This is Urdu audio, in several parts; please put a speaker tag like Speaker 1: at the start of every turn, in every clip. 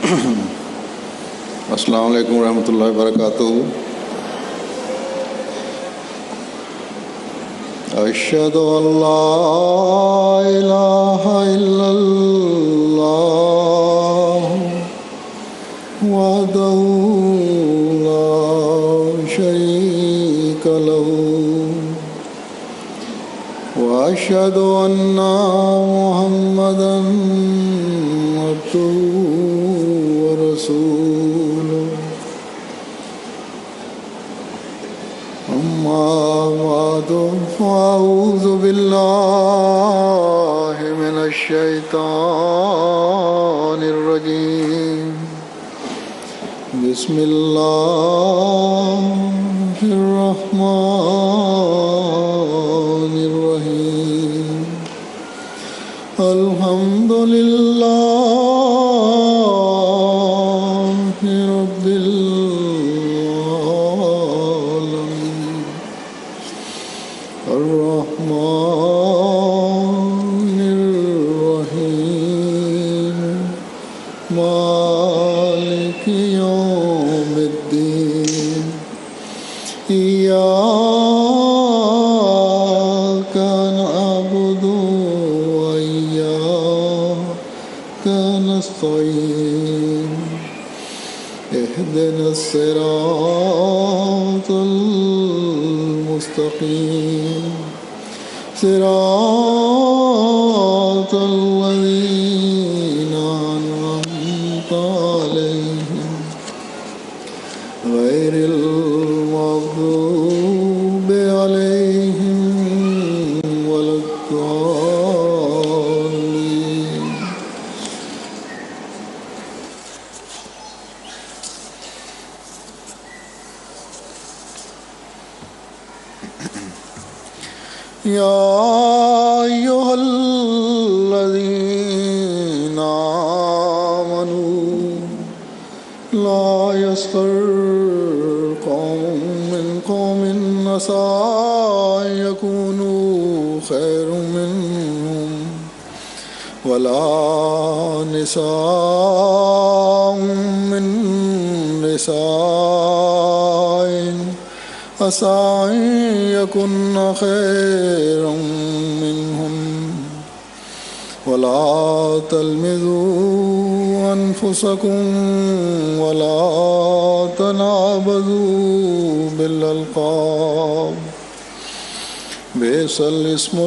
Speaker 1: السلام علیکم ورحمۃ اللہ وبرکاتہ۔ اشہد ان لا الہ الا اللہ وحدہ لا شریک لہ واشہد ان محمدا عبدہ ورسولہ۔ اما بعد فاعوذ باللہ من الشیطان الرجیم۔ بسم اللہ الرحمن الرحیم۔ الحمد للہ رب العالمین، الرحمن الرحیم، مالک یوم الدین۔ ایاک نعبد وإیاک نستعین۔ اهدنا الصراط المستقیم، صراط الذین أنعمت علیہم غیر المغضوب علیہم ولا الضالین۔ یا ایھا الذین آمنوا لا یسخر قوم من قوم عسى أن يكونوا خيرا منهم ولا نساء من نساء عسى أن يكن خيرا منهم ولا تلمزوا أنفسكم ولا تنابزوا بالألقاب، بئس الاسم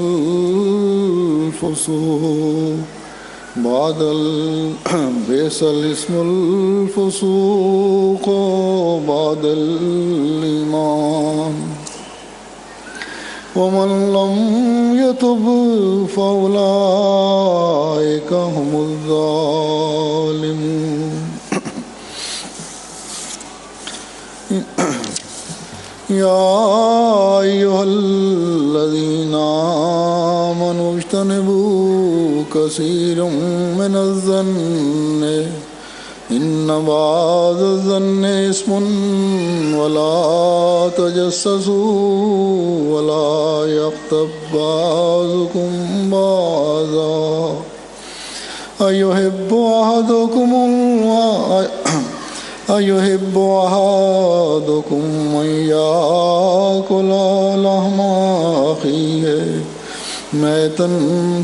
Speaker 1: الفسوق بعد الإيمان، ومن لم يتب فأولئك هم الظالمون۔ يا أيها الذين آمنوا اجتنبوا كثيرا من الظن إن بعض الظن إثم، ولا تجسسوا ولا يغتب بعضكم بعضا أيحب أحدكم أن يأكل لحم أخيه ميتا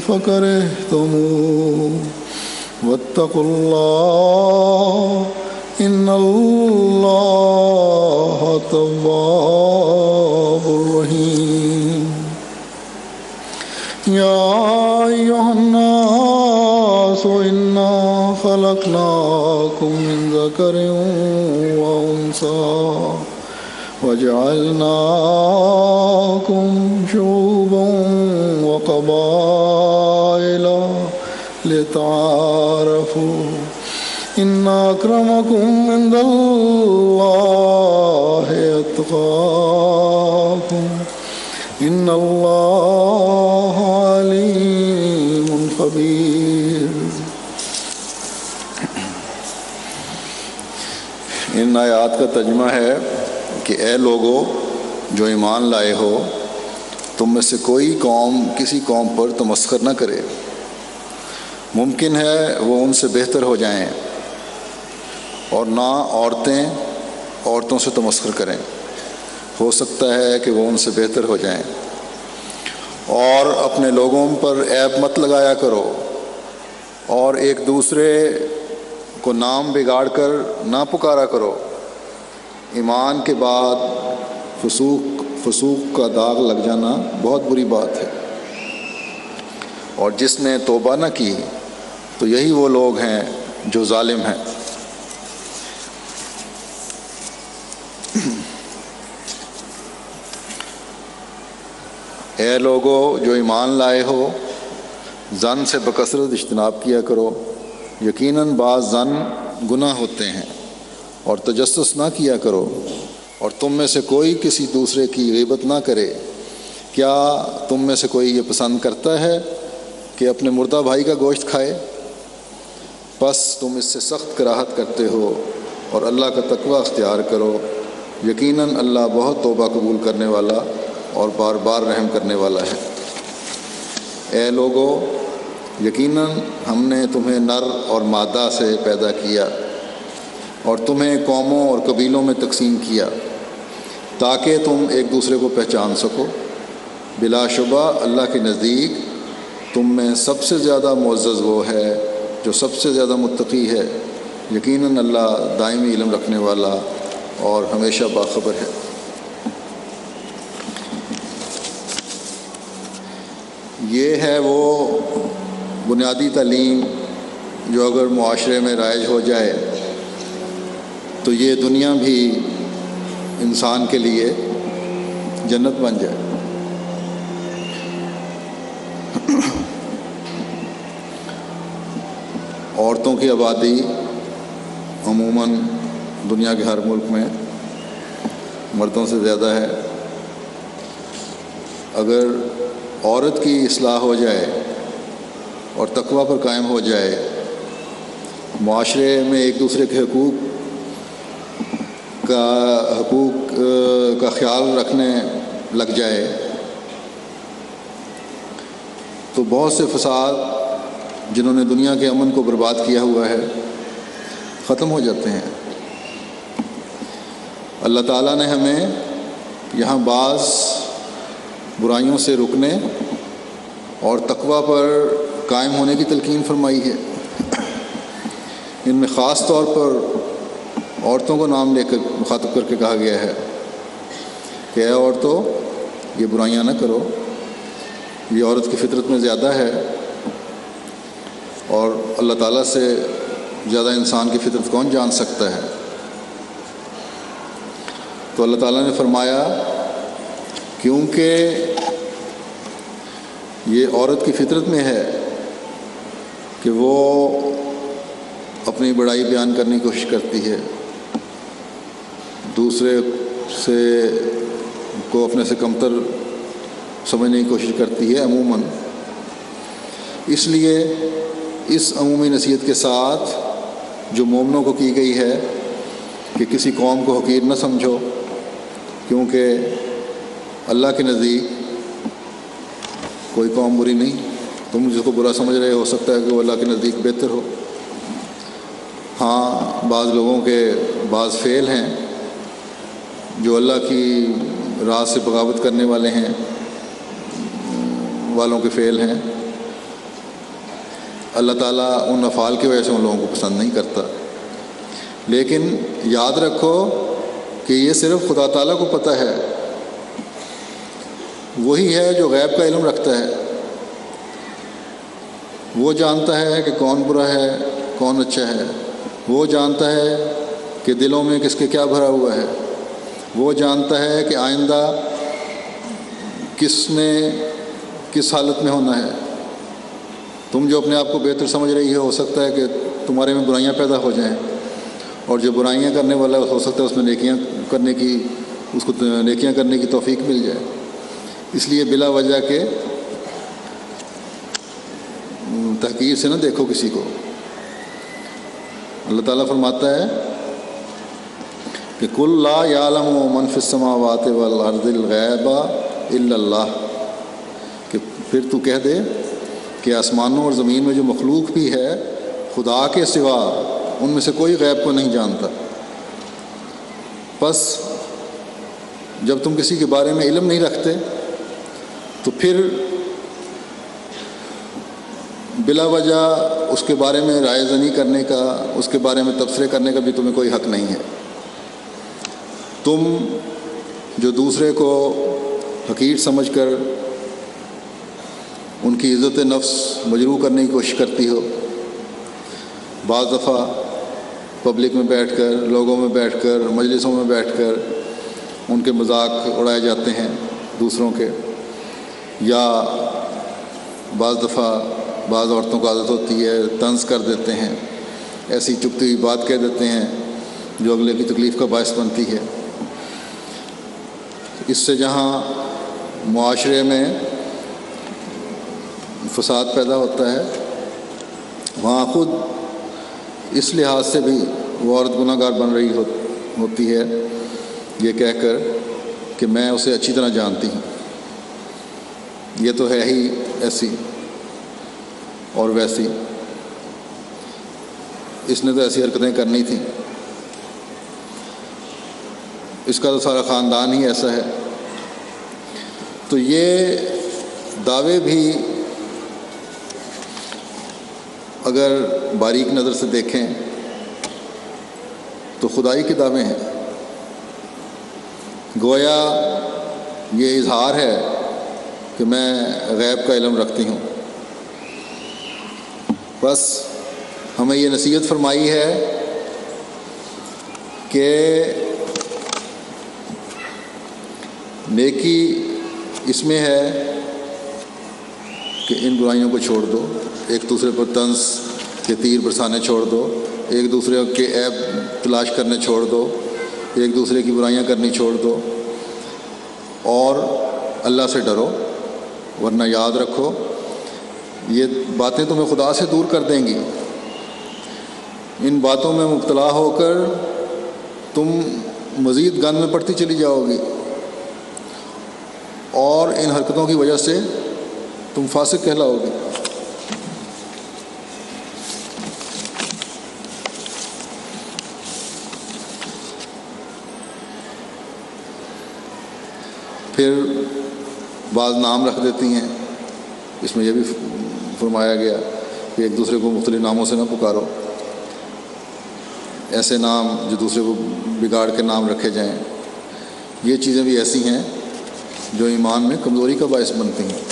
Speaker 1: فكرهتموه واتقوا الله إن الله تواب رحيم۔ يا أيها الناس إنا خلقناكم من ذكر وأنثى وجعلناكم شعوبا وقبائل لتعارفوا إن أكرمكم عند الله أتقاكم إن الله عليم خبير۔ ان آیات کا ترجمہ ہے کہ اے لوگو جو ایمان لائے ہو، تم میں سے کوئی قوم کسی قوم پر تمسخر نہ کرے، ممکن ہے وہ ان سے بہتر ہو جائیں، اور نہ عورتیں عورتوں سے تمسخر کریں، ہو سکتا ہے کہ وہ ان سے بہتر ہو جائیں۔ اور اپنے لوگوں پر عیب مت لگایا کرو، اور ایک دوسرے کو نام بگاڑ کر نہ پکارا کرو۔ ایمان کے بعد فسوق کا داغ لگ جانا بہت بری بات ہے، اور جس نے توبہ نہ کی تو یہی وہ لوگ ہیں جو ظالم ہیں۔ اے لوگو جو ایمان لائے ہو، زن سے بکثرت اجتناب کیا کرو، یقیناً بعض زن گناہ ہوتے ہیں، اور تجسس نہ کیا کرو، اور تم میں سے کوئی کسی دوسرے کی غیبت نہ کرے۔ کیا تم میں سے کوئی یہ پسند کرتا ہے کہ اپنے مردہ بھائی کا گوشت کھائے؟ پس تم اس سے سخت کراہت کرتے ہو، اور اللہ کا تقوی اختیار کرو، یقیناً اللہ بہت توبہ قبول کرنے والا اور بار بار رحم کرنے والا ہے۔ اے لوگو، یقیناً ہم نے تمہیں نر اور مادہ سے پیدا کیا، اور تمہیں قوموں اور قبیلوں میں تقسیم کیا تاکہ تم ایک دوسرے کو پہچان سکو۔ بلا شبہ اللہ کے نزدیک تم میں سب سے زیادہ معزز وہ ہے جو سب سے زیادہ متقی ہے، یقیناً اللہ دائمی علم رکھنے والا اور ہمیشہ باخبر ہے۔ یہ ہے وہ بنیادی تعلیم جو اگر معاشرے میں رائج ہو جائے تو یہ دنیا بھی انسان کے لیے جنت بن جائے۔ عورتوں کی آبادی عموماً دنیا کے ہر ملک میں مردوں سے زیادہ ہے۔ اگر عورت کی اصلاح ہو جائے اور تقوی پر قائم ہو جائے، معاشرے میں ایک دوسرے کے حقوق کا خیال رکھنے لگ جائے تو بہت سے فساد جنہوں نے دنیا کے امن کو برباد کیا ہوا ہے ختم ہو جاتے ہیں۔ اللہ تعالیٰ نے ہمیں یہاں بعض برائیوں سے رکنے اور تقوی پر قائم ہونے کی تلقین فرمائی ہے۔ ان میں خاص طور پر عورتوں کو نام لے کر مخاطب کر کے کہا گیا ہے کہ اے عورتوں، یہ برائیاں نہ کرو، یہ عورت کی فطرت میں زیادہ ہے، اور اللہ تعالیٰ سے زیادہ انسان کی فطرت کون جان سکتا ہے۔ تو اللہ تعالیٰ نے فرمایا کیونکہ یہ عورت کی فطرت میں ہے کہ وہ اپنی بڑائی بیان کرنے کی کوشش کرتی ہے، دوسرے کو اپنے سے کمتر سمجھنے کی کوشش کرتی ہے عموماً۔ اس لیے اس عمومی نصیحت کے ساتھ جو مومنوں کو کی گئی ہے کہ کسی قوم کو حقیر نہ سمجھو، کیونکہ اللہ کے نزدیک کوئی قوم بری نہیں۔ تم جس کو برا سمجھ رہے ہو سکتا ہے کہ وہ اللہ کے نزدیک بہتر ہو۔ ہاں، بعض لوگوں کے بعض فعل ہیں جو اللہ کی راہ سے بغاوت کرنے والوں کے فعل ہیں۔ اللہ تعالیٰ ان افعال کی وجہ سے ان لوگوں کو پسند نہیں کرتا، لیکن یاد رکھو کہ یہ صرف خدا تعالیٰ کو پتہ ہے۔ وہی ہے جو غیب کا علم رکھتا ہے، وہ جانتا ہے کہ کون برا ہے کون اچھا ہے، وہ جانتا ہے کہ دلوں میں کس کے کیا بھرا ہوا ہے، وہ جانتا ہے کہ آئندہ کس نے کس حالت میں ہونا ہے۔ تم جو اپنے آپ کو بہتر سمجھ رہی ہو سکتا ہے کہ تمہارے میں برائیاں پیدا ہو جائیں، اور جو برائیاں کرنے والا ہو سکتا ہے اس میں اس کو نیکیاں کرنے کی توفیق مل جائے۔ اس لیے بلا وجہ کے تحقیر سے نہ دیکھو کسی کو۔ اللہ تعالیٰ فرماتا ہے کہ قُل لا يعلم من في السماوات والارض الغیب الا اللہ، کہ پھر تو کہہ دے کہ آسمانوں اور زمین میں جو مخلوق بھی ہے خدا کے سوا ان میں سے کوئی غیب کو نہیں جانتا۔ بس جب تم کسی کے بارے میں علم نہیں رکھتے تو پھر بلا وجہ اس کے بارے میں رائے زنی کرنے کا، اس کے بارے میں تبصرے کرنے کا بھی تمہیں کوئی حق نہیں ہے۔ تم جو دوسرے کو حقیر سمجھ کر ان کی عزت نفس مجروح کرنے کی کوشش کرتی ہو، بعض دفعہ پبلک میں بیٹھ کر، لوگوں میں بیٹھ کر، مجلسوں میں بیٹھ کر ان کے مذاق اڑائے جاتے ہیں دوسروں کے، یا بعض دفعہ بعض عورتوں کو عادت ہوتی ہے طنز کر دیتے ہیں، ایسی چپتی ہوئی بات کہہ دیتے ہیں جو اگلے کی تکلیف کا باعث بنتی ہے۔ اس سے جہاں معاشرے میں فساد پیدا ہوتا ہے، وہاں خود اس لحاظ سے بھی وہ عورت گناہ گار بن رہی ہوتی ہے یہ کہہ کر کہ میں اسے اچھی طرح جانتی ہوں، یہ تو ہے ہی ایسی اور ویسی، اس نے تو ایسی حرکتیں کرنی تھیں، اس کا تو سارا خاندان ہی ایسا ہے۔ تو یہ دعوے بھی اگر باریک نظر سے دیکھیں تو خدائی کے دعوے ہیں، گویا یہ اظہار ہے کہ میں غیب کا علم رکھتی ہوں۔ بس ہمیں یہ نصیحت فرمائی ہے کہ نیکی اس میں ہے کہ ان برائیوں کو چھوڑ دو، ایک دوسرے پر طنز کے تیر برسانے چھوڑ دو، ایک دوسرے کے عیب تلاش کرنے چھوڑ دو، ایک دوسرے کی برائیاں کرنی چھوڑ دو، اور اللہ سے ڈرو، ورنہ یاد رکھو یہ باتیں تمہیں خدا سے دور کر دیں گی۔ ان باتوں میں مبتلا ہو کر تم مزید گند میں پڑتی چلی جاؤ گی، اور ان حرکتوں کی وجہ سے تم فاسق کہلاؤ گے۔ پھر بعض نام رکھ دیتی ہیں، اس میں یہ بھی فرمایا گیا کہ ایک دوسرے کو مختلف ناموں سے نہ پکارو، ایسے نام جو دوسرے کو بگاڑ کے نام رکھے جائیں، یہ چیزیں بھی ایسی ہیں جو ایمان میں کمزوری کا باعث بنتی ہیں۔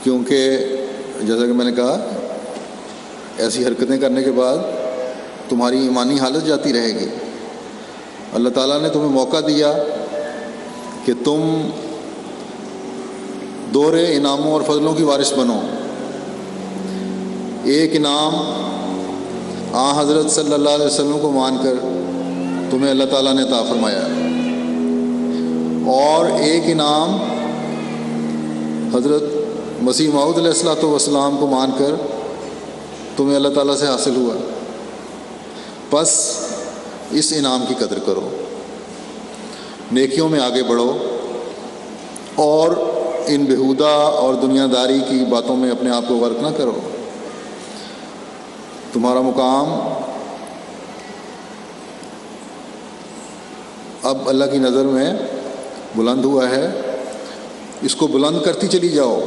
Speaker 1: کیونکہ جیسا کہ میں نے کہا، ایسی حرکتیں کرنے کے بعد تمہاری ایمانی حالت جاتی رہے گی۔ اللہ تعالیٰ نے تمہیں موقع دیا کہ تم دور انعاموں اور فضلوں کی وارث بنو۔ ایک انعام حضرت صلی اللہ علیہ وسلم کو مان کر تمہیں اللہ تعالیٰ نے عطا فرمایا، اور ایک انعام حضرت مسیح موعود علیہ الصلوۃ والسلام کو مان کر تمہیں اللہ تعالیٰ سے حاصل ہوا۔ بس اس انعام کی قدر کرو، نیکیوں میں آگے بڑھو، اور ان بےہودہ اور دنیا داری کی باتوں میں اپنے آپ کو غرق نہ کرو۔ تمہارا مقام اب اللہ کی نظر میں بلند ہوا ہے، اس کو بلند کرتی چلی جاؤ۔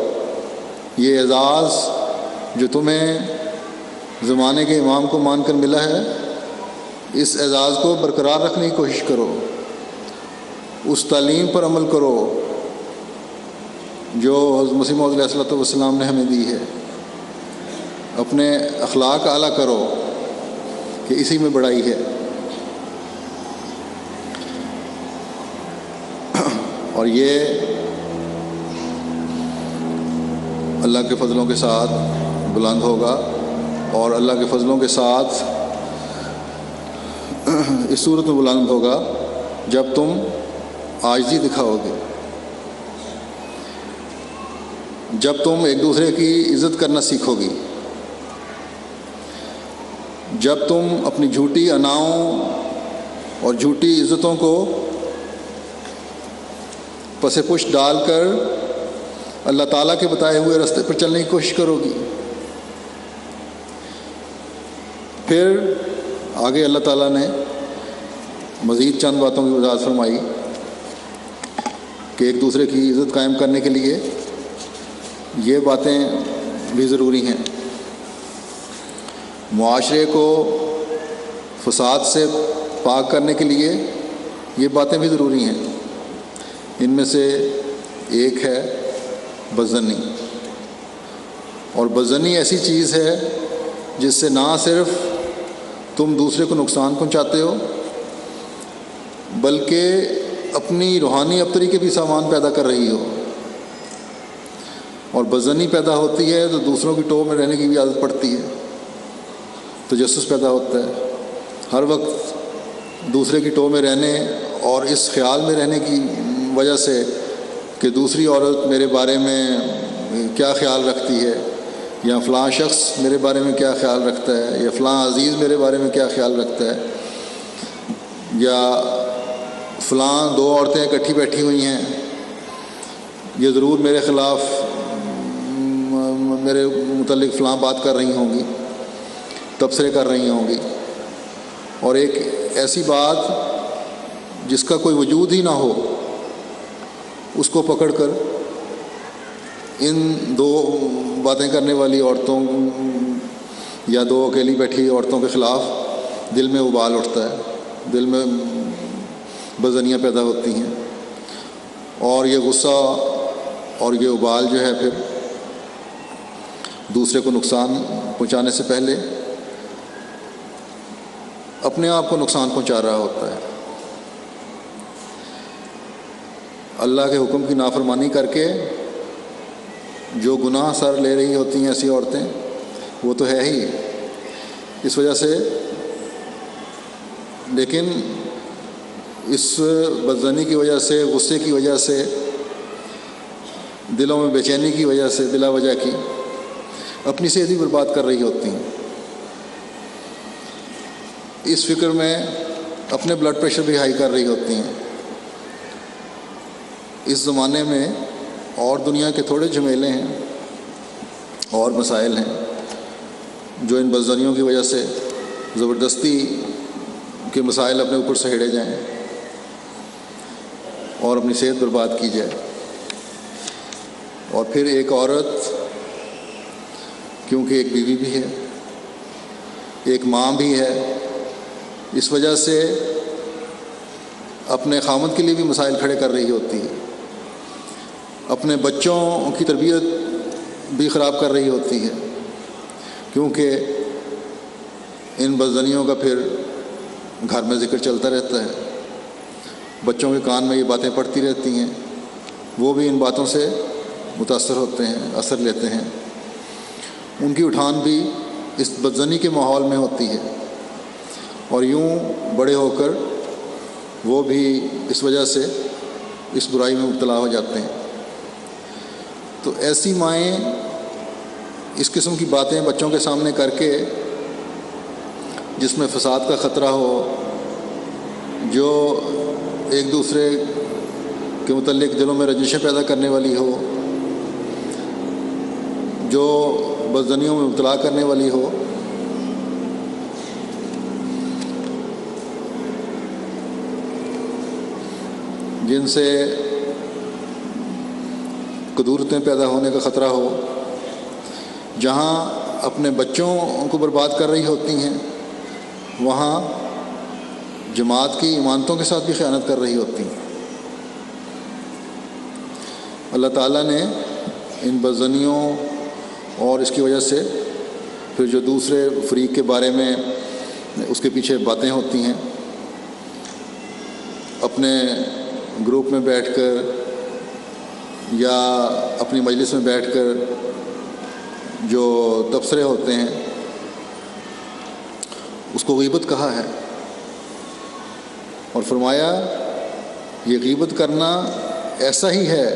Speaker 1: یہ اعزاز جو تمہیں زمانے کے امام کو مان کر ملا ہے، اس اعزاز کو برقرار رکھنے کی کوشش کرو، اس تعلیم پر عمل کرو جو حضرت مسیح موعود علیہ الصلوۃ والسلام نے ہمیں دی ہے، اپنے اخلاق اعلیٰ کرو کہ اسی میں بڑائی ہے۔ اور یہ اللہ کے فضلوں کے ساتھ بلند ہوگا، اور اللہ کے فضلوں کے ساتھ اس صورت میں بلند ہوگا جب تم عاجزی دکھاؤ گے، جب تم ایک دوسرے کی عزت کرنا سیکھو گی، جب تم اپنی جھوٹی اناؤں اور جھوٹی عزتوں کو پس پش ڈال کر اللہ تعالیٰ کے بتائے ہوئے راستے پر چلنے کی کوشش کرو گی، پھر آگے اللہ تعالیٰ نے مزید چند باتوں کی وضاحت فرمائی کہ ایک دوسرے کی عزت قائم کرنے کے لیے یہ باتیں بھی ضروری ہیں، معاشرے کو فساد سے پاک کرنے کے لیے یہ باتیں بھی ضروری ہیں۔ ان میں سے ایک ہے بدظنی، اور بدظنی ایسی چیز ہے جس سے نہ صرف تم دوسرے کو نقصان پہنچاتے ہو بلکہ اپنی روحانی ابتری کے بھی سامان پیدا کر رہی ہو، اور بدظنی پیدا ہوتی ہے تو دوسروں کی ٹو میں رہنے کی بھی عادت پڑتی ہے، تجسس پیدا ہوتا ہے، ہر وقت دوسرے کی ٹو میں رہنے اور اس خیال میں رہنے کی وجہ سے کہ دوسری عورت میرے بارے میں کیا خیال رکھتی ہے، یا فلاں شخص میرے بارے میں کیا خیال رکھتا ہے، یا فلاں عزیز میرے بارے میں کیا خیال رکھتا ہے، یا فلاں دو عورتیں اکٹھی بیٹھی ہوئی ہیں، یہ ضرور میرے خلاف میرے متعلق فلاں بات کر رہی ہوں گی، تبصرے کر رہی ہوں گی، اور ایک ایسی بات جس کا کوئی وجود ہی نہ ہو اس کو پکڑ کر ان دو باتیں کرنے والی عورتوں یا دو اکیلی بیٹھی عورتوں کے خلاف دل میں ابال اٹھتا ہے، دل میں بدظنیاں پیدا ہوتی ہیں، اور یہ غصہ اور یہ ابال جو ہے پھر دوسرے کو نقصان پہنچانے سے پہلے اپنے آپ کو نقصان پہنچا رہا ہوتا ہے۔ اللہ کے حکم کی نافرمانی کر کے جو گناہ سر لے رہی ہوتی ہیں ایسی عورتیں، وہ تو ہے ہی اس وجہ سے، لیکن اس بدظنی کی وجہ سے، غصے کی وجہ سے، دلوں میں بے چینی کی وجہ سے بلا وجہ کی اپنی صحت بھی برباد کر رہی ہوتی ہیں، اس فکر میں اپنے بلڈ پریشر بھی ہائی کر رہی ہوتی ہیں۔ اس زمانے میں اور دنیا کے تھوڑے جھمیلے ہیں اور مسائل ہیں جو ان بدظنیوں کی وجہ سے زبردستی کے مسائل اپنے اوپر سہیڑے جائیں اور اپنی صحت برباد کی جائے۔ اور پھر ایک عورت کیونکہ ایک بیوی بھی ہے، ایک ماں بھی ہے، اس وجہ سے اپنے خامد کے لیے بھی مسائل کھڑے کر رہی ہوتی ہے، اپنے بچوں کی تربیت بھی خراب کر رہی ہوتی ہے، کیونکہ ان بدظنیوں کا پھر گھر میں ذکر چلتا رہتا ہے، بچوں کے کان میں یہ باتیں پڑتی رہتی ہیں، وہ بھی ان باتوں سے متاثر ہوتے ہیں، اثر لیتے ہیں، ان کی اٹھان بھی اس بدظنی کے ماحول میں ہوتی ہے، اور یوں بڑے ہو کر وہ بھی اس وجہ سے اس برائی میں مبتلا ہو جاتے ہیں۔ تو ایسی مائیں اس قسم کی باتیں بچوں کے سامنے کر کے جس میں فساد کا خطرہ ہو، جو ایک دوسرے کے متعلق دلوں میں رنجشیں پیدا کرنے والی ہو، جو بدظنیوں میں مبتلا کرنے والی ہو، جن سے کدورتیں پیدا ہونے کا خطرہ ہو، جہاں اپنے بچوں کو برباد کر رہی ہوتی ہیں وہاں جماعت کی امانتوں کے ساتھ بھی خیانت کر رہی ہوتی ہیں۔ اللہ تعالیٰ نے ان بدظنیوں اور اس کی وجہ سے پھر جو دوسرے فریق کے بارے میں اس کے پیچھے باتیں ہوتی ہیں، اپنے گروپ میں بیٹھ کر یا اپنی مجلس میں بیٹھ کر جو تبصرے ہوتے ہیں اس کو غیبت کہا ہے، اور فرمایا یہ غیبت کرنا ایسا ہی ہے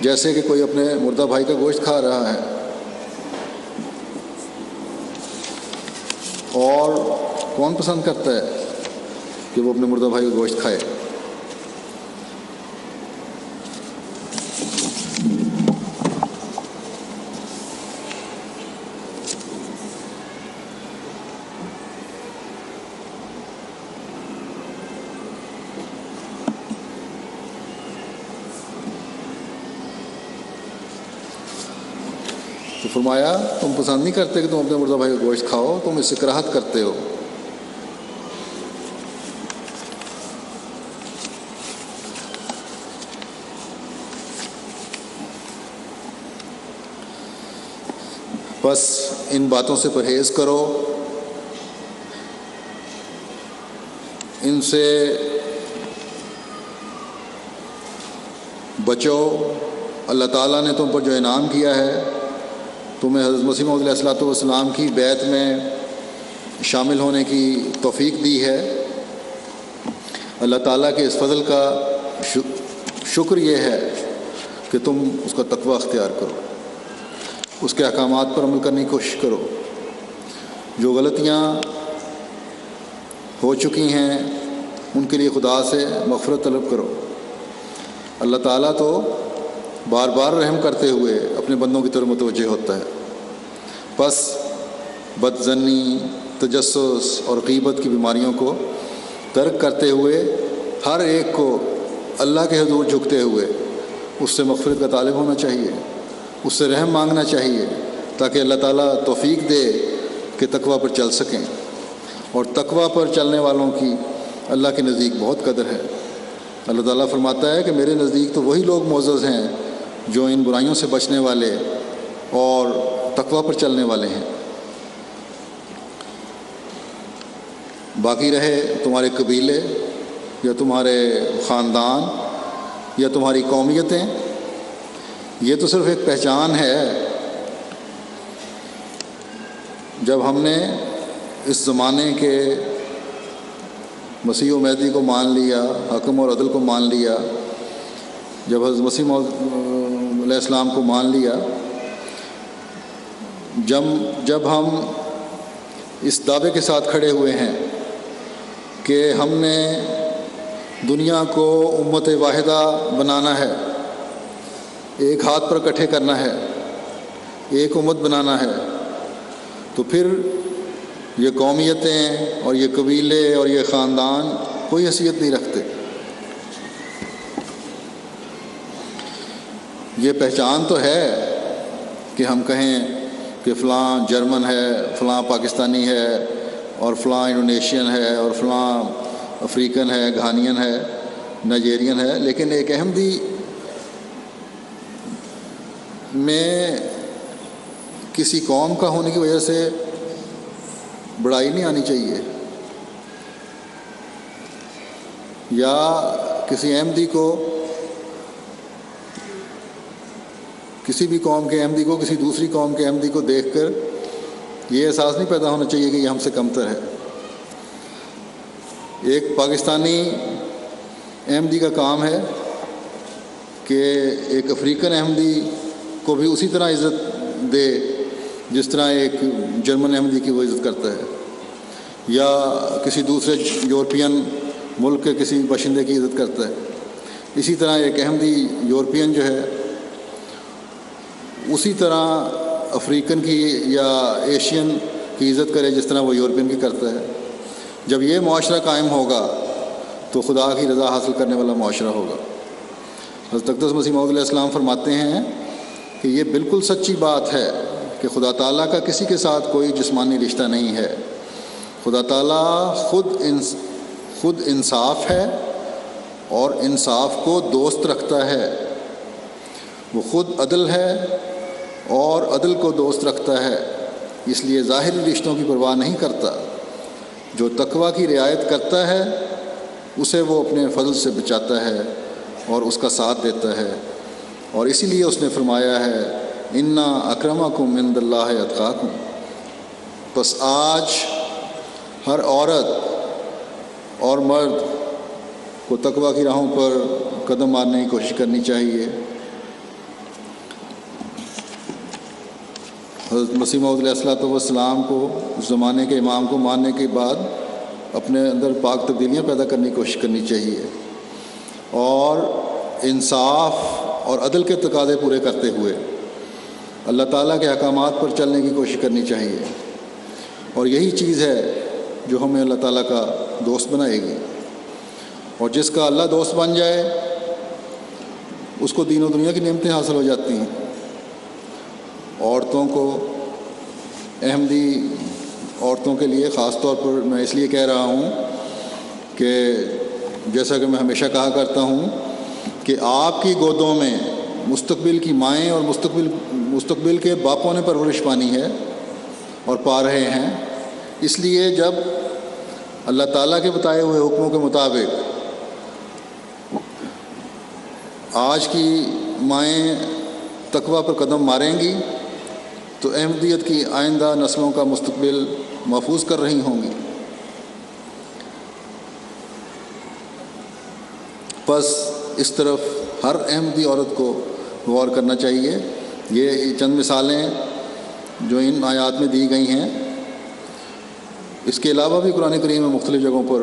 Speaker 1: جیسے کہ کوئی اپنے مردہ بھائی کا گوشت کھا رہا ہے۔ اور کون پسند کرتا ہے کہ وہ اپنے مردہ بھائی کا گوشت کھائے؟ تو فرمایا تم پسند نہیں کرتے کہ تم اپنے مردہ بھائی کا گوشت کھاؤ، تم اس سے کراہت کرتے ہو۔ بس ان باتوں سے پرہیز کرو، ان سے بچو۔ اللہ تعالیٰ نے تم پر جو انعام کیا ہے، تمہیں حضرت مسیح موعود علیہ الصلوۃ والسلام کی بیعت میں شامل ہونے کی توفیق دی ہے، اللہ تعالیٰ کے اس فضل کا شکر یہ ہے کہ تم اس کا تقوی اختیار کرو، اس کے احکامات پر عمل کرنے کی کوشش کرو، جو غلطیاں ہو چکی ہیں ان کے لیے خدا سے مغفرت طلب کرو۔ اللہ تعالیٰ تو بار بار رحم کرتے ہوئے اپنے بندوں کی طرف متوجہ ہوتا ہے۔ بس بد ظنی، تجسس اور غیبت کی بیماریوں کو ترک کرتے ہوئے ہر ایک کو اللہ کے حضور جھکتے ہوئے اس سے مغفرت کا طالب ہونا چاہیے، اس سے رحم مانگنا چاہیے، تاکہ اللہ تعالیٰ توفیق دے کہ تقوی پر چل سکیں۔ اور تقوی پر چلنے والوں کی اللہ کے نزدیک بہت قدر ہے۔ اللہ تعالیٰ فرماتا ہے کہ میرے نزدیک تو وہی لوگ معزز ہیں جو ان برائیوں سے بچنے والے اور تقوی پر چلنے والے ہیں۔ باقی رہے تمہارے قبیلے یا تمہارے خاندان یا تمہاری قومیتیں، یہ تو صرف ایک پہچان ہے۔ جب ہم نے اس زمانے کے مسیح و مہدی کو مان لیا، حکم اور عدل کو مان لیا، جب حضرت مسیح موعود علیہ السلام کو مان لیا، جب ہم اس دعوے کے ساتھ کھڑے ہوئے ہیں کہ ہم نے دنیا کو امت واحدہ بنانا ہے، ایک ہاتھ پر اکٹھے کرنا ہے، ایک امت بنانا ہے، تو پھر یہ قومیتیں اور یہ قبیلے اور یہ خاندان کوئی حیثیت نہیں رکھتے۔ یہ پہچان تو ہے کہ ہم کہیں کہ فلاں جرمن ہے، فلاں پاکستانی ہے، اور فلاں انڈونیشین ہے، اور فلاں افریقن ہے، گھانین ہے، نائجیرین ہے، لیکن ایک احمدی میں کسی قوم کا ہونے کی وجہ سے بڑائی نہیں آنی چاہیے، یا کسی احمدی کو، کسی بھی قوم کے احمدی کو کسی دوسری قوم کے احمدی کو دیکھ کر یہ احساس نہیں پیدا ہونا چاہیے کہ یہ ہم سے کمتر ہے۔ ایک پاکستانی احمدی کا کام ہے کہ ایک افریقن احمدی کو بھی اسی طرح عزت دے جس طرح ایک جرمن احمدی کی وہ عزت کرتا ہے، یا کسی دوسرے یورپین ملک کے کسی باشندے کی عزت کرتا ہے۔ اسی طرح ایک احمدی یورپین جو ہے اسی طرح افریقن کی یا ایشین کی عزت کرے جس طرح وہ یورپین کی کرتا ہے۔ جب یہ معاشرہ قائم ہوگا تو خدا کی رضا حاصل کرنے والا معاشرہ ہوگا۔ حضرت اقدس مسیح موعود علیہ السلام فرماتے ہیں کہ یہ بالکل سچی بات ہے کہ خدا تعالیٰ کا کسی کے ساتھ کوئی جسمانی رشتہ نہیں ہے۔ خدا تعالیٰ خود انصاف ہے اور انصاف کو دوست رکھتا ہے، وہ خود عدل ہے اور عدل کو دوست رکھتا ہے، اس لیے ظاہری رشتوں کی پرواہ نہیں کرتا۔ جو تقوی کی رعایت کرتا ہے اسے وہ اپنے فضل سے بچاتا ہے اور اس کا ساتھ دیتا ہے، اور اسی لیے اس نے فرمایا ہے انا اکرمکم عند اللہ اتقاکم۔ بس آج ہر عورت اور مرد کو تقوی کی راہوں پر قدم مارنے کی کوشش کرنی چاہیے۔ حضرت مسیح موعود علیہ الصلوۃ والسلام کو اس زمانے کے امام کو ماننے کے بعد اپنے اندر پاک تبدیلیاں پیدا کرنے کی کوشش کرنی چاہیے، اور انصاف اور عدل کے تقاضے پورے کرتے ہوئے اللہ تعالیٰ کے احکامات پر چلنے کی کوشش کرنی چاہیے، اور یہی چیز ہے جو ہمیں اللہ تعالیٰ کا دوست بنائے گی۔ اور جس کا اللہ دوست بن جائے اس کو دین و دنیا کی نعمتیں حاصل ہو جاتی ہیں۔ عورتوں کو، احمدی عورتوں کے لیے خاص طور پر میں اس لیے کہہ رہا ہوں کہ جیسا کہ میں ہمیشہ کہا کرتا ہوں کہ آپ کی گودوں میں مستقبل کی مائیں اور مستقبل کے باپوں نے پرورش پانی ہے اور پا رہے ہیں۔ اس لیے جب اللہ تعالیٰ کے بتائے ہوئے حکموں کے مطابق آج کی مائیں تقویٰ پر قدم ماریں گی تو احمدیت کی آئندہ نسلوں کا مستقبل محفوظ کر رہی ہوں گی۔ بس اس طرف ہر احمدی عورت کو غور کرنا چاہیے۔ یہ چند مثالیں جو ان آیات میں دی گئی ہیں، اس کے علاوہ بھی قرآن کریم میں مختلف جگہوں پر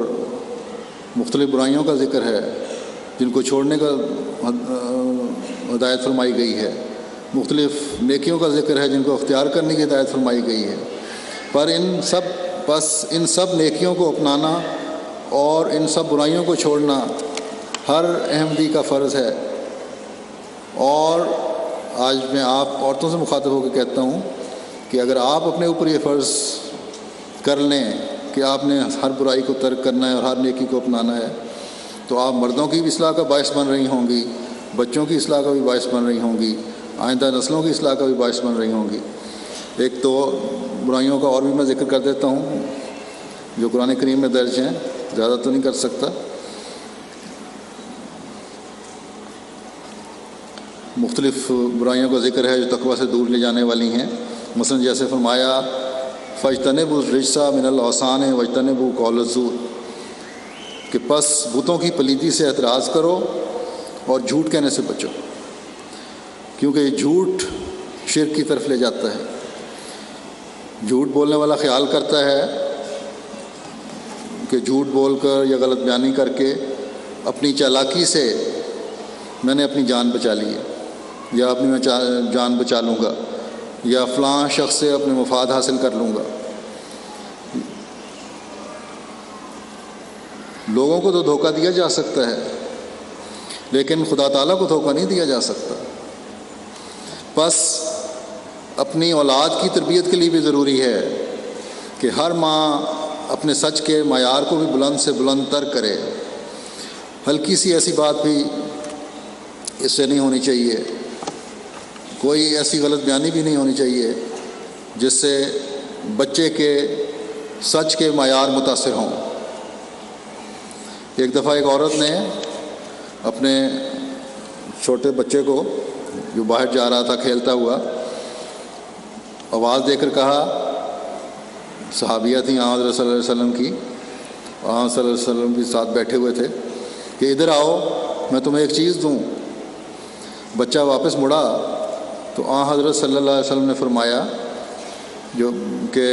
Speaker 1: مختلف برائیوں کا ذکر ہے جن کو چھوڑنے کا ہدایت فرمائی گئی ہے، مختلف نیکیوں کا ذکر ہے جن کو اختیار کرنے کی ہدایت فرمائی گئی ہے، پر ان سب نیکیوں کو اپنانا اور ان سب برائیوں کو چھوڑنا ہر احمدی کا فرض ہے۔ اور آج میں آپ عورتوں سے مخاطب ہو کے کہتا ہوں کہ اگر آپ اپنے اوپر یہ فرض کر لیں کہ آپ نے ہر برائی کو ترک کرنا ہے اور ہر نیکی کو اپنانا ہے، تو آپ مردوں کی بھی اصلاح کا باعث بن رہی ہوں گی، بچوں کی اصلاح کا بھی باعث بن رہی ہوں گی، آئندہ نسلوں کی اصلاح کا بھی باعث بن رہی ہوں گی۔ ایک تو برائیوں کا اور بھی میں ذکر کر دیتا ہوں جو قرآن کریم میں درج ہیں، زیادہ تو نہیں کر سکتا۔ مختلف برائیوں کا ذکر ہے جو تقویٰ سے دور لے جانے والی ہیں، مثلا جیسے فرمایا فاجتنبوا الرجس من الاوثان واجتنبوا قول الزور، کہ پس بتوں کی پلیدی سے اعتراض کرو اور جھوٹ کہنے سے بچو، کیونکہ یہ جھوٹ شرک کی طرف لے جاتا ہے۔ جھوٹ بولنے والا خیال کرتا ہے کہ جھوٹ بول کر یا غلط بیانی کر کے اپنی چالاکی سے میں نے اپنی جان بچا لی ہے، یا اپنی میں جان بچا لوں گا، یا فلاں شخص سے اپنے مفاد حاصل کر لوں گا۔ لوگوں کو تو دھوکہ دیا جا سکتا ہے لیکن خدا تعالیٰ کو دھوکہ نہیں دیا جا سکتا۔ بس اپنی اولاد کی تربیت کے لیے بھی ضروری ہے کہ ہر ماں اپنے سچ کے معیار کو بھی بلند سے بلند تر کرے۔ ہلکی سی ایسی بات بھی اس سے نہیں ہونی چاہیے، کوئی ایسی غلط بیانی بھی نہیں ہونی چاہیے جس سے بچے کے سچ کے معیار متاثر ہوں۔ ایک دفعہ ایک عورت نے اپنے چھوٹے بچے کو جو باہر جا رہا تھا کھیلتا ہوا، آواز دے کر کہا، صحابیہ تھیں آن حضرت صلی اللہ علیہ وسلم کی، آن صلی اللہ علیہ وسلم کے ساتھ بیٹھے ہوئے تھے، کہ ادھر آؤ میں تمہیں ایک چیز دوں۔ بچہ واپس مڑا تو آن حضرت صلی اللہ علیہ وسلم نے فرمایا جو کہ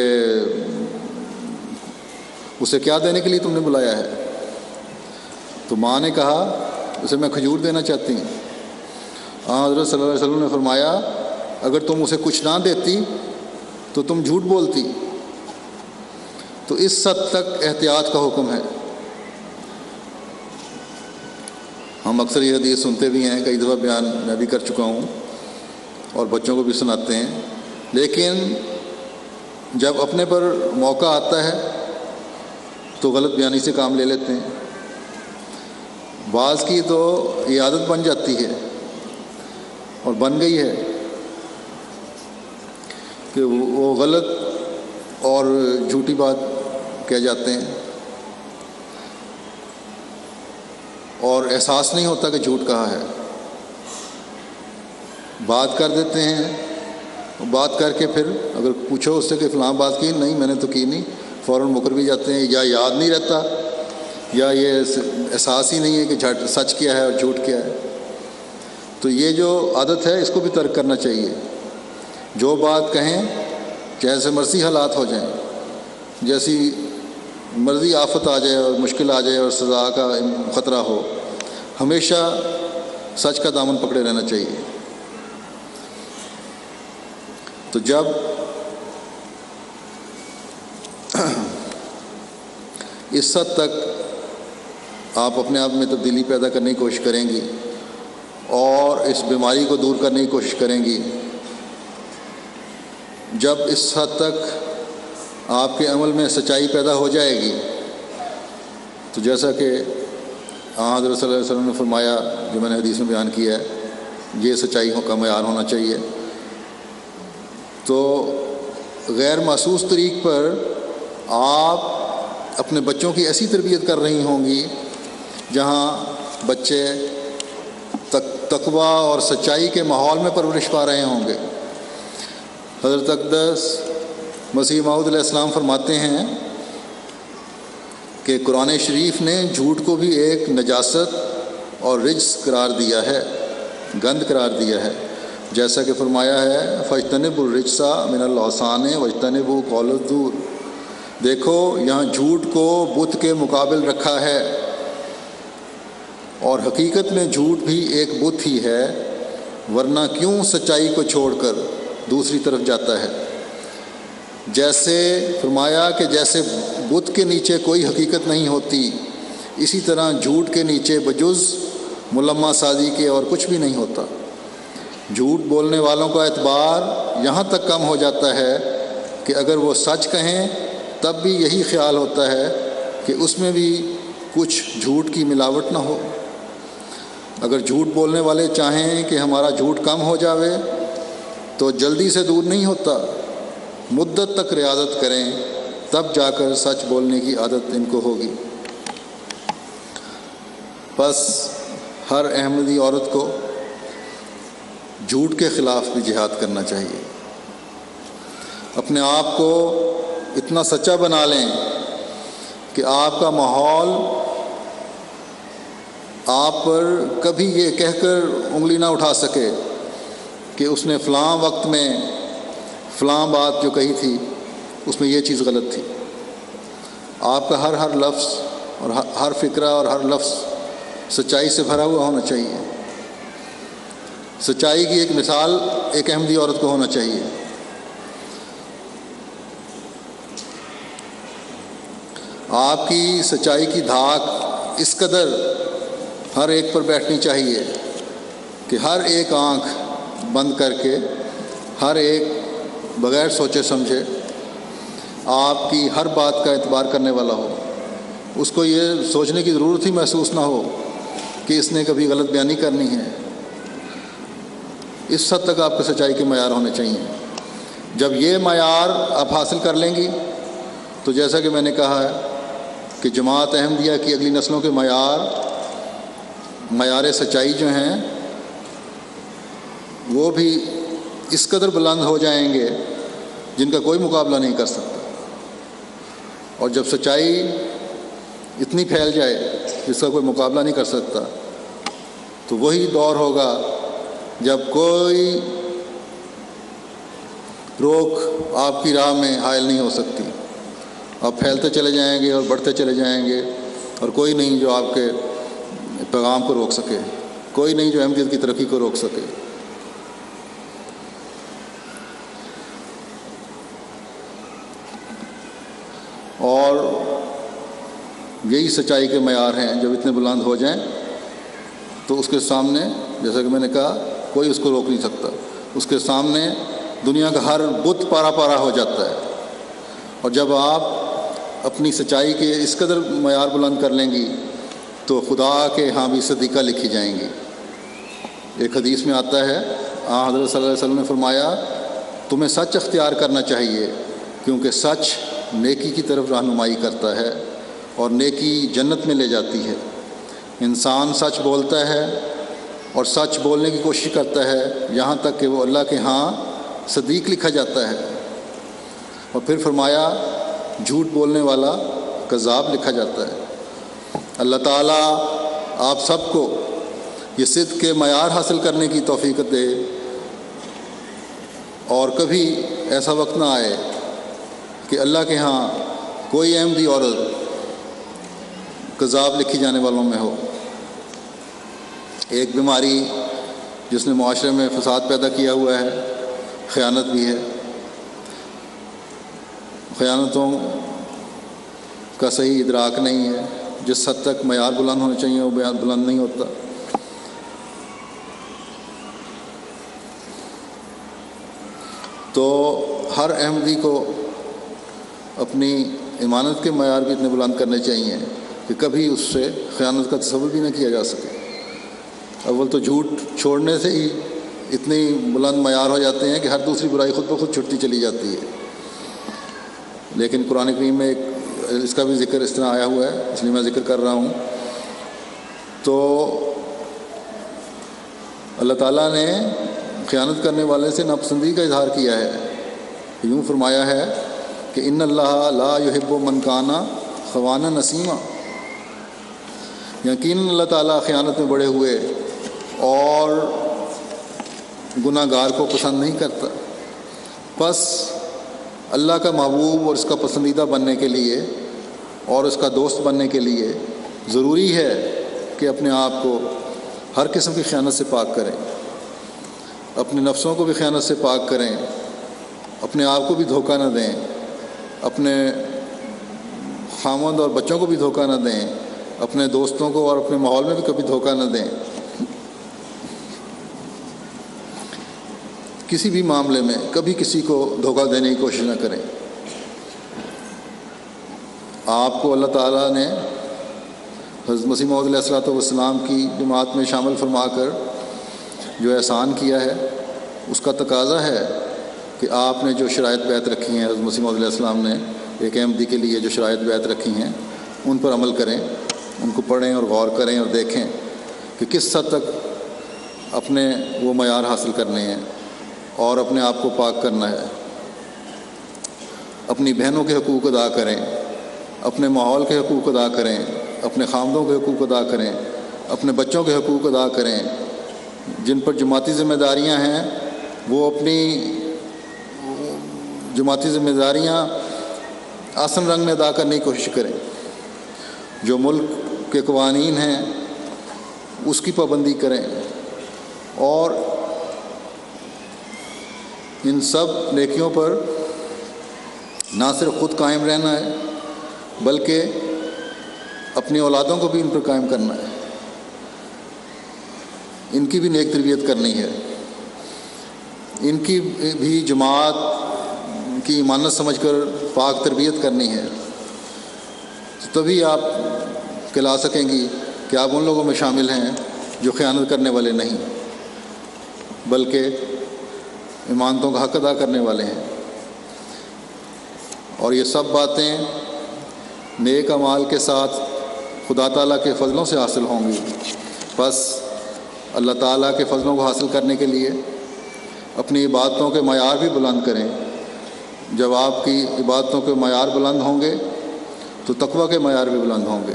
Speaker 1: اسے کیا دینے کے لیے تم نے بلایا ہے؟ تو ماں نے کہا اسے میں کھجور دینا چاہتی ہوں۔ حضرت صلی اللہ علیہ وسلم نے فرمایا اگر تم اسے کچھ نہ دیتی تو تم جھوٹ بولتی۔ تو اس حد تک احتیاط کا حکم ہے۔ ہم اکثر یہ حدیث سنتے بھی ہیں، کئی دفعہ بیان میں بھی کر چکا ہوں اور بچوں کو بھی سناتے ہیں، لیکن جب اپنے پر موقع آتا ہے تو غلط بیانی سے کام لے لیتے ہیں۔ بعض کی تو یہ عادت بن جاتی ہے اور بن گئی ہے کہ وہ غلط اور جھوٹی بات کہہ جاتے ہیں اور احساس نہیں ہوتا کہ جھوٹ کہا ہے، بات کر دیتے ہیں، بات کر کے پھر اگر پوچھو اس سے کہ فلاں بات کی، نہیں میں نے تو کی نہیں، فوراً مکر بھی جاتے ہیں، یا یاد نہیں رہتا یا یہ احساس ہی نہیں ہے کہ سچ کیا ہے اور جھوٹ کیا ہے۔ تو یہ جو عادت ہے اس کو بھی ترک کرنا چاہیے۔ جو بات کہیں جیسے مرضی حالات ہو جائیں، جیسی مرضی آفت آ جائے اور مشکل آ جائے اور سزا کا خطرہ ہو، ہمیشہ سچ کا دامن پکڑے رہنا چاہیے۔ تو جب اس حد تک آپ اپنے آپ میں تبدیلی پیدا کرنے کی کوشش کریں گی اور اس بیماری کو دور کرنے کی کوشش کریں گی، جب اس حد تک آپ کے عمل میں سچائی پیدا ہو جائے گی، تو جیسا کہ حضرت صلی اللہ علیہ وسلم نے فرمایا، جو میں نے حدیث میں بیان کیا ہے، یہ سچائی کا معیار ہونا چاہیے۔ تو غیر محسوس طریق پر آپ اپنے بچوں کی ایسی تربیت کر رہی ہوں گی جہاں بچے تقویٰ اور سچائی کے ماحول میں پرورش پا رہے ہوں گے۔ حضرت اقدس مسیح موعود علیہ السلام فرماتے ہیں کہ قرآن شریف نے جھوٹ کو بھی ایک نجاست اور رجس قرار دیا ہے، گند قرار دیا ہے، جیسا کہ فرمایا ہے فاجتنبوا الرجس من الاوثان واجتنبوا قول الزور۔ دیکھو یہاں جھوٹ کو بت کے مقابل رکھا ہے، اور حقیقت میں جھوٹ بھی ایک بت ہی ہے، ورنہ کیوں سچائی کو چھوڑ کر دوسری طرف جاتا ہے۔ جیسے فرمایا کہ جیسے بت کے نیچے کوئی حقیقت نہیں ہوتی، اسی طرح جھوٹ کے نیچے بجز ملمہ سازی کے اور کچھ بھی نہیں ہوتا۔ جھوٹ بولنے والوں کا اعتبار یہاں تک کم ہو جاتا ہے کہ اگر وہ سچ کہیں تب بھی یہی خیال ہوتا ہے کہ اس میں بھی کچھ جھوٹ کی ملاوٹ نہ ہو۔ اگر جھوٹ بولنے والے چاہیں کہ ہمارا جھوٹ کم ہو جاوے تو جلدی سے دور نہیں ہوتا، مدت تک ریاضت کریں، تب جا کر سچ بولنے کی عادت ان کو ہوگی۔ بس ہر احمدی عورت کو جھوٹ کے خلاف بھی جہاد کرنا چاہیے۔ اپنے آپ کو اتنا سچا بنا لیں کہ آپ کا ماحول آپ پر کبھی یہ کہہ کر انگلی نہ اٹھا سکے کہ اس نے فلاں وقت میں فلاں بات جو کہی تھی اس میں یہ چیز غلط تھی۔ آپ کا ہر لفظ اور ہر فکرہ اور ہر لفظ سچائی سے بھرا ہوا ہونا چاہیے۔ سچائی کی ایک مثال ایک احمدی عورت کو ہونا چاہیے۔ آپ کی سچائی کی دھاک اس قدر ہر ایک پر بیٹھنی چاہیے کہ ہر ایک آنکھ بند کر کے ہر ایک بغیر سوچے سمجھے آپ کی ہر بات کا اعتبار کرنے والا ہو۔ اس کو یہ سوچنے کی ضرورت ہی محسوس نہ ہو کہ اس نے کبھی غلط بیانی کرنی ہے۔ اس حد تک آپ کو سچائی کے معیار ہونے چاہیے۔ جب یہ معیار آپ حاصل کر لیں گی تو جیسا کہ میں نے کہا ہے کہ جماعت احمدیہ کی اگلی نسلوں کے معیار سچائی جو ہیں وہ بھی اس قدر بلند ہو جائیں گے جن کا کوئی مقابلہ نہیں کر سکتا۔ اور جب سچائی اتنی پھیل جائے جس کا کوئی مقابلہ نہیں کر سکتا، تو وہی دور ہوگا جب کوئی روک آپ کی راہ میں حائل نہیں ہو سکتی۔ آپ پھیلتے چلے جائیں گے اور بڑھتے چلے جائیں گے، اور کوئی نہیں جو آپ کے پیغام کو روک سکے، کوئی نہیں جو احمدیت کی ترقی کو روک سکے۔ اور یہی سچائی کے معیار ہیں، جب اتنے بلند ہو جائیں تو اس کے سامنے جیسا کہ میں نے کہا کوئی اس کو روک نہیں سکتا۔ اس کے سامنے دنیا کا ہر بت پارا پارا ہو جاتا ہے۔ اور جب آپ اپنی سچائی کے اس قدر معیار بلند کر لیں گی تو خدا کے ہاں بھی صدیقہ لکھی جائیں گی۔ ایک حدیث میں آتا ہے، حضرت صلی اللہ علیہ وسلم نے فرمایا تمہیں سچ اختیار کرنا چاہیے، کیونکہ سچ نیکی کی طرف رہنمائی کرتا ہے اور نیکی جنت میں لے جاتی ہے۔ انسان سچ بولتا ہے اور سچ بولنے کی کوشش کرتا ہے یہاں تک کہ وہ اللہ کے ہاں صدیق لکھا جاتا ہے، اور پھر فرمایا جھوٹ بولنے والا کذاب لکھا جاتا ہے۔ اللہ تعالیٰ آپ سب کو یہ صدق کے معیار حاصل کرنے کی توفیق دے۔ اور کبھی ایسا وقت نہ آئے کہ اللہ کے ہاں کوئی احمدی عورت کذاب لکھی جانے والوں میں ہو۔ ایک بیماری جس نے معاشرے میں فساد پیدا کیا ہوا ہے خیانت بھی ہے۔ خیانتوں کا صحیح ادراک نہیں ہے، جس حد تک معیار بلند ہونے چاہیے وہ بلند نہیں ہوتا۔ تو ہر احمدی کو اپنی ایمانت کے معیار بھی اتنے بلند کرنے چاہیے کہ کبھی اس سے خیانت کا تصور بھی نہ کیا جا سکے۔ اول تو جھوٹ چھوڑنے سے ہی اتنے بلند معیار ہو جاتے ہیں کہ ہر دوسری برائی خود بخود چھٹتی چلی جاتی ہے۔ لیکن قرآن کریم میں اس کا بھی ذکر اس طرح آیا ہوا ہے، اس لیے میں ذکر کر رہا ہوں۔ تو اللہ تعالیٰ نے خیانت کرنے والے سے ناپسندی کا اظہار کیا ہے، یوں فرمایا ہے کہ ان اللہ لا یحب من کان خوانا نسیما، یقیناً اللہ تعالیٰ خیانت میں بڑھے ہوئے اور گناہ گار کو پسند نہیں کرتا۔ پس اللہ کا محبوب اور اس کا پسندیدہ بننے کے لیے اور اس کا دوست بننے کے لیے ضروری ہے کہ اپنے آپ کو ہر قسم کی خیانت سے پاک کریں، اپنے نفسوں کو بھی خیانت سے پاک کریں، اپنے آپ کو بھی دھوکہ نہ دیں، اپنے خامند اور بچوں کو بھی دھوکہ نہ دیں، اپنے دوستوں کو اور اپنے ماحول میں بھی کبھی دھوکہ نہ دیں۔ کسی بھی معاملے میں کبھی کسی کو دھوکہ دینے کی کوشش نہ کریں۔ آپ کو اللہ تعالیٰ نے حضرت مسیح موعود علیہ السلام کی جماعت میں شامل فرما کر جو احسان کیا ہے اس کا تقاضا ہے کہ آپ نے جو شرائط بیعت رکھی ہیں، حضرت مسیح موعود علیہ السلام نے ایک احمدی کے لیے جو شرائط بیعت رکھی ہیں ان پر عمل کریں، ان کو پڑھیں اور غور کریں اور دیکھیں کہ کس حد تک اپنے وہ معیار حاصل کرنے ہیں اور اپنے آپ کو پاک کرنا ہے۔ اپنی بہنوں کے حقوق ادا کریں، اپنے ماحول کے حقوق ادا کریں، اپنے خامدوں کے حقوق ادا کریں، اپنے بچوں کے حقوق ادا کریں۔ جن پر جماعتی ذمہ داریاں ہیں وہ اپنی جماعتی ذمہ داریاں آسن رنگ میں ادا کرنے کی کوشش کریں۔ جو ملک کے قوانین ہیں اس کی پابندی کریں، اور ان سب نیکیوں پر نہ صرف خود قائم رہنا ہے بلکہ اپنی اولادوں کو بھی ان پر قائم کرنا ہے، ان کی بھی نیک تربیت کرنی ہے، ان کی بھی جماعت کی امانت سمجھ کر پاک تربیت کرنی ہے۔ تبھی آپ کہلا سکیں گی کہ آپ ان لوگوں میں شامل ہیں جو خیانت کرنے والے نہیں بلکہ امانتوں کا حق ادا کرنے والے ہیں۔ اور یہ سب باتیں نیک اعمال کے ساتھ خدا تعالیٰ کے فضلوں سے حاصل ہوں گی۔ بس اللہ تعالیٰ کے فضلوں کو حاصل کرنے کے لیے اپنی عبادتوں کے معیار بھی بلند کریں۔ جب آپ کی عبادتوں کے معیار بلند ہوں گے تو تقویٰ کے معیار بھی بلند ہوں گے۔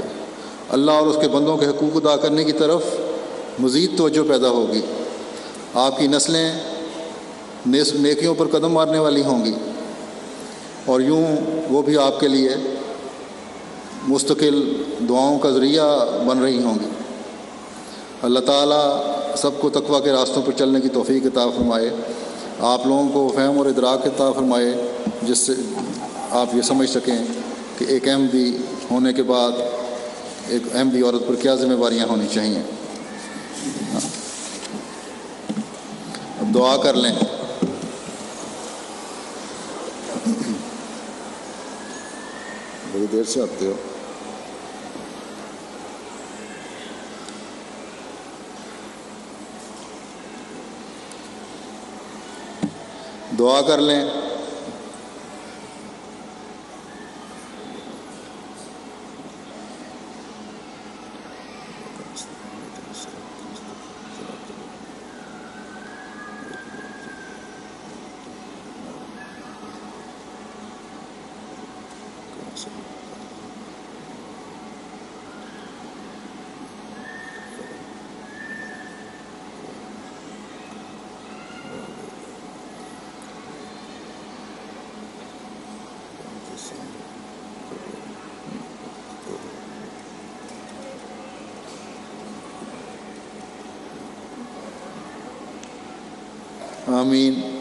Speaker 1: اللہ اور اس کے بندوں کے حقوق ادا کرنے کی طرف مزید توجہ پیدا ہوگی۔ آپ کی نسلیں نیکیوں پر قدم مارنے والی ہوں گی، اور یوں وہ بھی آپ کے لیے مستقل دعاؤں کا ذریعہ بن رہی ہوں گی۔ اللہ تعالیٰ سب کو تقویٰ کے راستوں پر چلنے کی توفیق عطا فرمائے، آپ لوگوں کو فہم اور ادراک عطا فرمائے جس سے آپ یہ سمجھ سکیں کہ ایک احمدی ہونے کے بعد ایک احمدی عورت پر کیا ذمہ داریاں ہونی چاہیے۔ اب دعا کر لیں۔ بڑی دیر سے آتے ہو۔ دعا کر لیں۔ آمین.